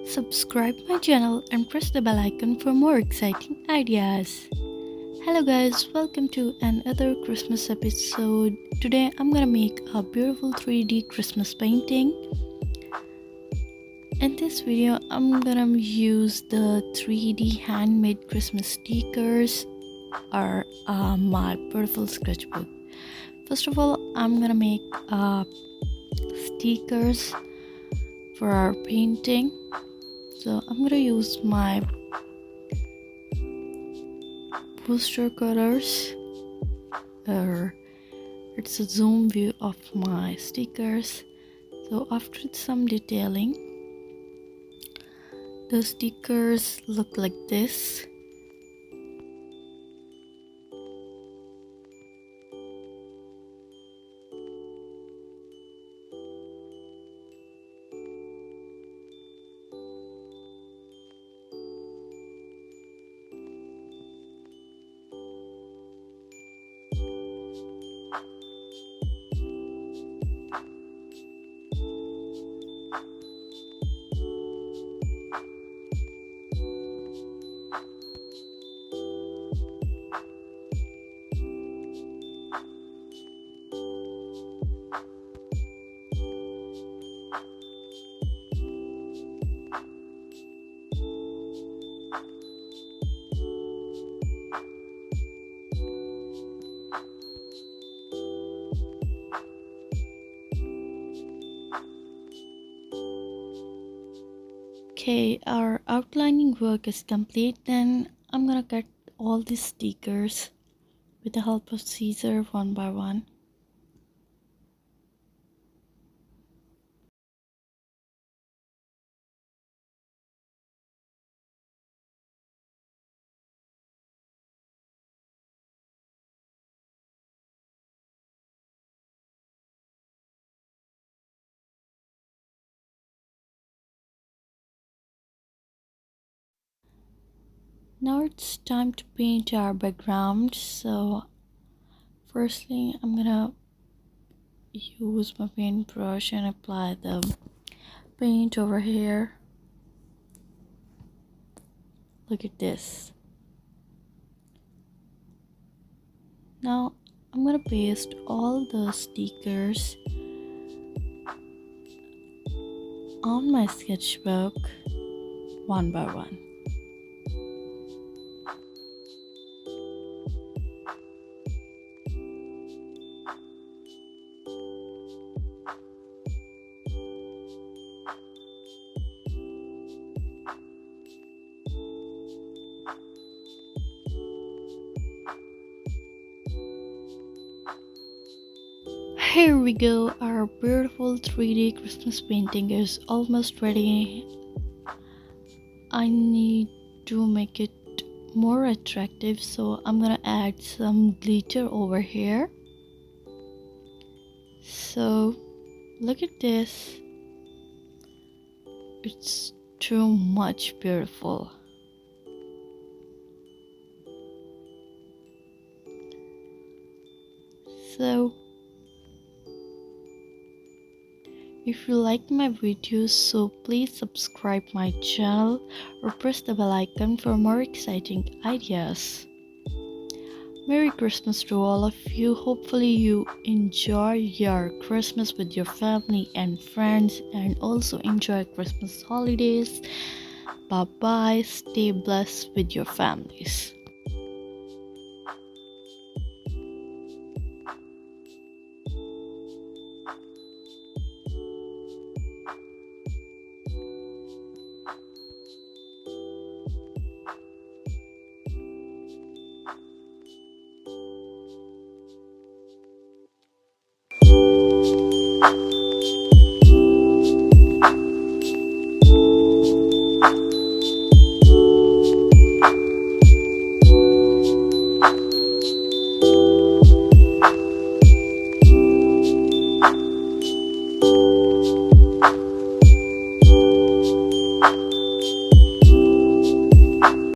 Subscribe my channel and press the bell icon for more exciting ideas. Hello guys, welcome to another Christmas episode. Today I'm gonna make a beautiful 3D Christmas painting. In this video I'm gonna use the 3D handmade Christmas stickers or my beautiful sketchbook. First of all, I'm gonna make stickers for our painting. So I'm gonna use my booster colors, or it's a zoom view of my stickers. So after some detailing, the stickers look like this. Okay, our outlining work is complete. Then I'm gonna cut all these stickers with the help of scissor one by one. Now it's time to paint our background. So firstly I'm gonna use my paintbrush and apply the paint over here. Look at this. Now I'm gonna paste all the stickers on my sketchbook one by one. Here we go, our beautiful 3D Christmas painting is almost ready. I need to make it more attractive, so I'm gonna add some glitter over here. So look at this, it's too much beautiful. So if you like my videos, so please subscribe my channel or press the bell icon for more exciting ideas. Merry Christmas to all of you. Hopefully you enjoy your Christmas with your family and friends, and also enjoy Christmas holidays. Bye bye. Stay blessed with your families.